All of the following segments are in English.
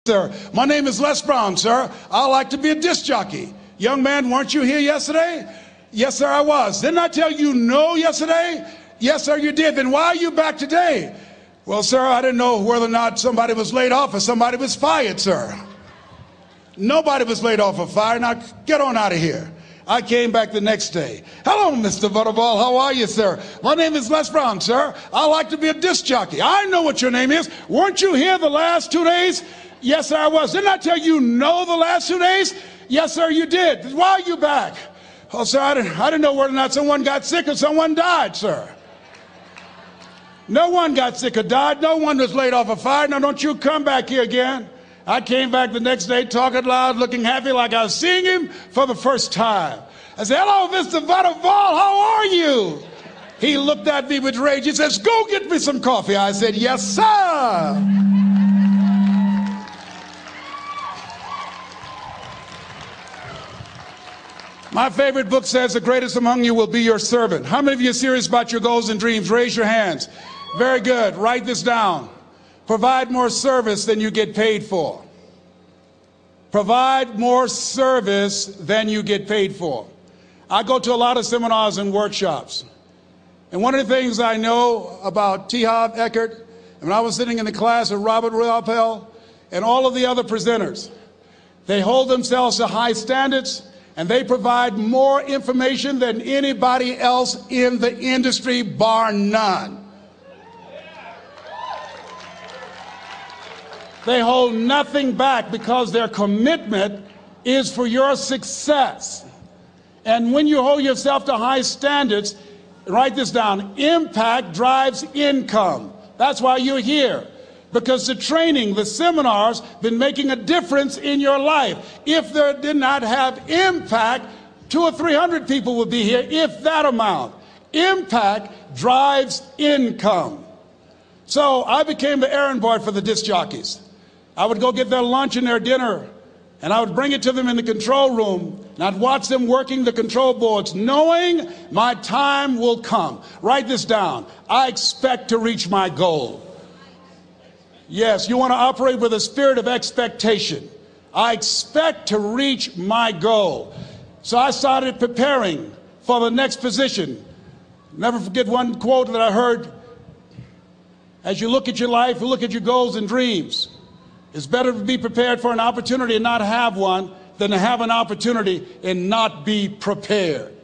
Sir, my name is Les Brown, sir. I like to be a disc jockey. Young man, weren't you here yesterday? Yes, sir, I was. Didn't I tell you no yesterday? Yes, sir, you did. Then why are you back today? Well, sir, I didn't know whether or not somebody was laid off or somebody was fired, sir. Nobody was laid off or fired. Now, get on out of here. I came back the next day. Hello, Mr. Butterball. How are you, sir? My name is Les Brown, sir. I like to be a disc jockey. I know what your name is. Weren't you here the last 2 days? Yes, sir, I was. Didn't I tell you no the last 2 days? Yes, sir, you did. Why are you back? Oh, sir, I didn't know whether or not someone got sick or someone died, sir. No one got sick or died. No one was laid off or fired. Now, don't you come back here again. I came back the next day talking loud, looking happy like I was seeing him for the first time. I said, hello, Mr. Butterball, how are you? He looked at me with rage. He says, go get me some coffee. I said, yes, sir. My favorite book says the greatest among you will be your servant. How many of you are serious about your goals and dreams? Raise your hands. Very good. Write this down. Provide more service than you get paid for. Provide more service than you get paid for. I go to a lot of seminars and workshops. And one of the things I know about T. Harv Eckert, when I was sitting in the class with Robert Ruppel and all of the other presenters, they hold themselves to high standards. And they provide more information than anybody else in the industry, bar none. They hold nothing back because their commitment is for your success. And when you hold yourself to high standards, write this down, impact drives income. That's why you're here. Because the training, the seminars, been making a difference in your life. If they did not have impact, 200 or 300 people would be here, if that amount. Impact drives income. So I became the errand boy for the disc jockeys. I would go get their lunch and their dinner, and I would bring it to them in the control room, and I'd watch them working the control boards, knowing my time will come. Write this down. I expect to reach my goal. Yes, you want to operate with a spirit of expectation. I expect to reach my goal. So I started preparing for the next position. Never forget one quote that I heard. As you look at your life, you look at your goals and dreams. It's better to be prepared for an opportunity and not have one than to have an opportunity and not be prepared.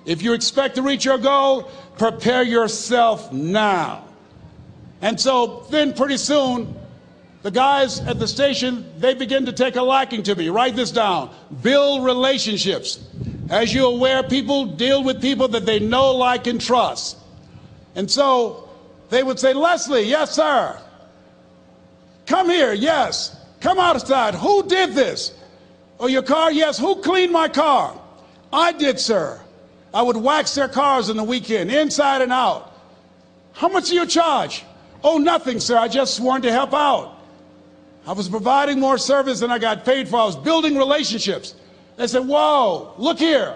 If you expect to reach your goal, prepare yourself now. And so then pretty soon, the guys at the station, they begin to take a liking to me. Write this down. Build relationships. As you're aware, people deal with people that they know, like, and trust. And so they would say, Leslie, yes, sir. Come here, yes. Come outside. Who did this? Oh, your car? Yes. Who cleaned my car? I did, sir. I would wax their cars on the weekend, inside and out. How much do you charge? Oh, nothing, sir. I just wanted to help out. I was providing more service than I got paid for. I was building relationships. They said, whoa, look here.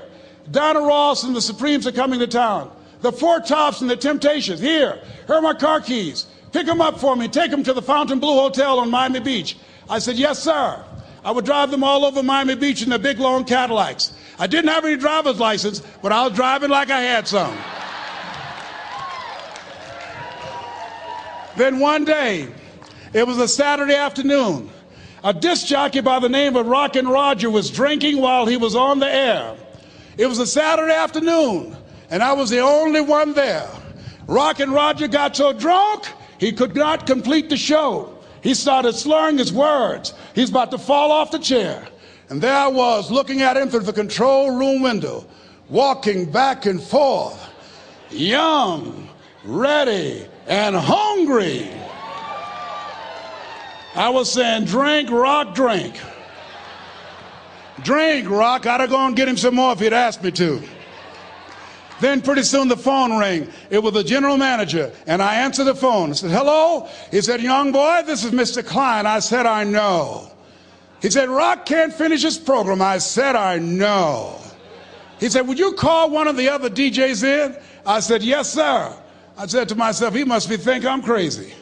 Donna Ross and the Supremes are coming to town. The Four Tops and the Temptations. Here are my car keys. Pick them up for me. Take them to the Fontainebleau Hotel on Miami Beach. I said, yes, sir. I would drive them all over Miami Beach in their big, long Cadillacs. I didn't have any driver's license, but I was driving like I had some. Then one day, it was a Saturday afternoon, a disc jockey by the name of Rockin' Roger was drinking while he was on the air. It was a Saturday afternoon, and I was the only one there. Rockin' Roger got so drunk, he could not complete the show. He started slurring his words. He's about to fall off the chair. And there I was, looking at him through the control room window, walking back and forth, young, ready, and hungry. I was saying, drink, Rock, drink. Drink, Rock. I'd have gone and get him some more if he'd asked me to. Then pretty soon the phone rang. It was the general manager, and I answered the phone. I said, hello? He said, young boy, this is Mr. Klein. I said, I know. He said, Rock can't finish his program. I said, I know. He said, would you call one of the other DJs in? I said, yes, sir. I said to myself, he must think I'm crazy.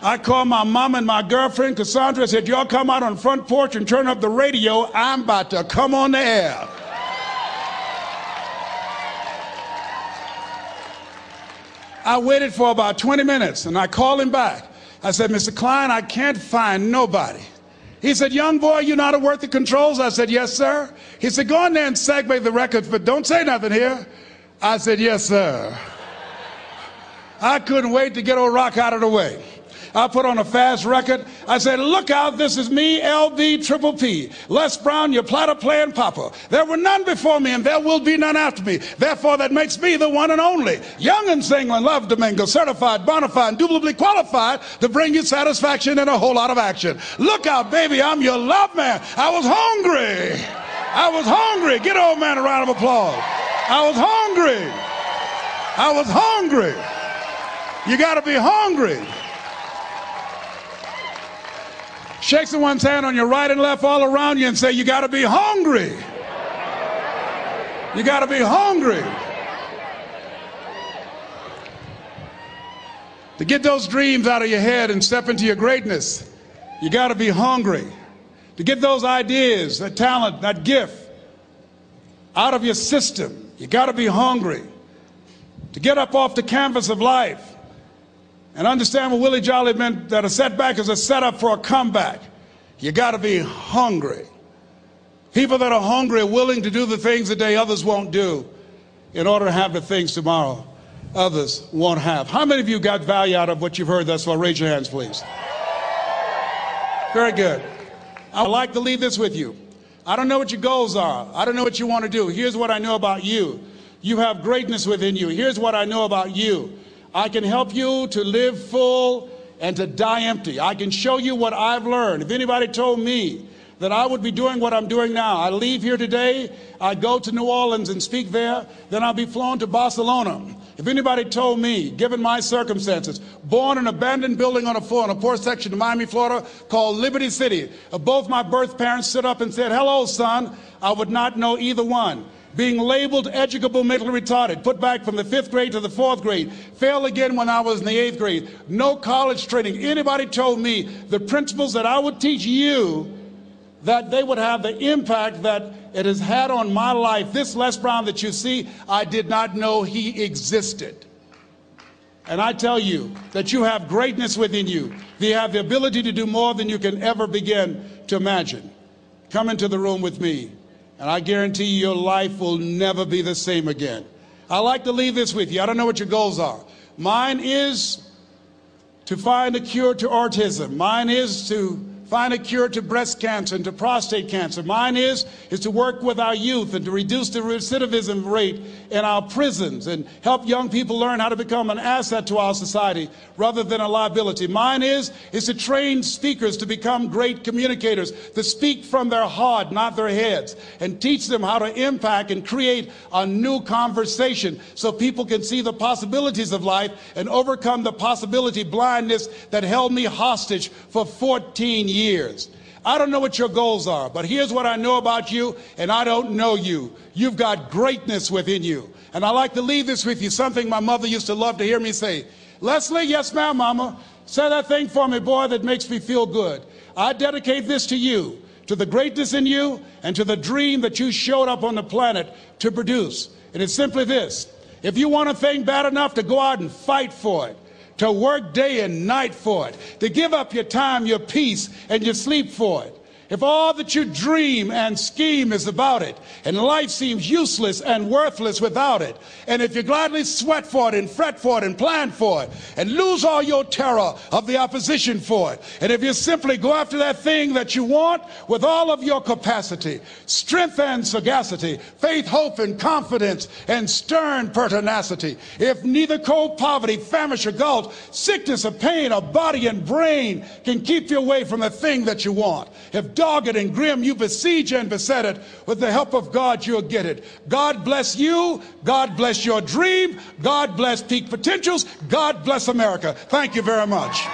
I called my mom and my girlfriend, Cassandra, said, y'all come out on the front porch and turn up the radio. I'm about to come on the air. I waited for about 20 minutes, and I called him back. I said, Mr. Klein, I can't find nobody. He said, young boy, you know how to work the controls? I said, yes, sir. He said, go in there and segue the records, but don't say nothing here. I said, yes, sir. I couldn't wait to get old Rock out of the way. I put on a fast record. I said, look out, this is me, LB Triple P. Les Brown, your platter playing papa. There were none before me, and there will be none after me. Therefore, that makes me the one and only. Young and single and love to mingle, certified, bona fide, indubitably qualified to bring you satisfaction and a whole lot of action. Look out, baby, I'm your love man. I was hungry. I was hungry. Get old man a round of applause. I was hungry. I was hungry. You got to be hungry. Shake someone's hand on your right and left all around you and say, you got to be hungry. You got to be hungry. To get those dreams out of your head and step into your greatness, you got to be hungry. To get those ideas, that talent, that gift out of your system, you got to be hungry. To get up off the canvas of life and understand what Willie Jolly meant, that a setback is a setup for a comeback. You got to be hungry. People that are hungry are willing to do the things today others won't do in order to have the things tomorrow others won't have. How many of you got value out of what you've heard thus far? Raise your hands, please. Very good. I'd like to leave this with you. I don't know what your goals are. I don't know what you want to do. Here's what I know about you. You have greatness within you. Here's what I know about you. I can help you to live full and to die empty. I can show you what I've learned. If anybody told me that I would be doing what I'm doing now, I leave here today, I go to New Orleans and speak there, then I'll be flown to Barcelona. If anybody told me, given my circumstances, born in an abandoned building on a poor section of Miami, Florida, called Liberty City, both my birth parents stood up and said, hello, son, I would not know either one. Being labeled educable mentally retarded, put back from the 5th grade to the 4th grade, failed again when I was in the 8th grade, no college training. Anybody told me the principles that I would teach you, that they would have the impact that it has had on my life. This Les Brown that you see, I did not know he existed. And I tell you that you have greatness within you. You have the ability to do more than you can ever begin to imagine. Come into the room with me. And I guarantee you your life will never be the same again. I like to leave this with you. I don't know what your goals are. Mine is to find a cure to autism. Mine is to find a cure to breast cancer and to prostate cancer. Mine is to work with our youth and to reduce the recidivism rate in our prisons and help young people learn how to become an asset to our society rather than a liability. Mine is to train speakers to become great communicators, to speak from their heart, not their heads, and teach them how to impact and create a new conversation so people can see the possibilities of life and overcome the possibility blindness that held me hostage for 14 years. I don't know what your goals are, but here's what I know about you, and I don't know you. You've got greatness within you. And I like to leave this with you, something my mother used to love to hear me say. Leslie, yes ma'am, mama. Say that thing for me, boy, that makes me feel good. I dedicate this to you, to the greatness in you, and to the dream that you showed up on the planet to produce. And it's simply this. If you want a thing bad enough to go out and fight for it, to work day and night for it, to give up your time, your peace, and your sleep for it. If all that you dream and scheme is about it, and life seems useless and worthless without it, and if you gladly sweat for it and fret for it and plan for it, and lose all your terror of the opposition for it, and if you simply go after that thing that you want with all of your capacity, strength and sagacity, faith, hope, and confidence, and stern pertinacity, if neither cold poverty, famish, or gulf, sickness or pain, or body and brain can keep you away from the thing that you want, if dogged and grim you besiege and beset it, with the help of God you'll get it. God bless you. God bless your dream. God bless peak potentials. God bless America. Thank you very much.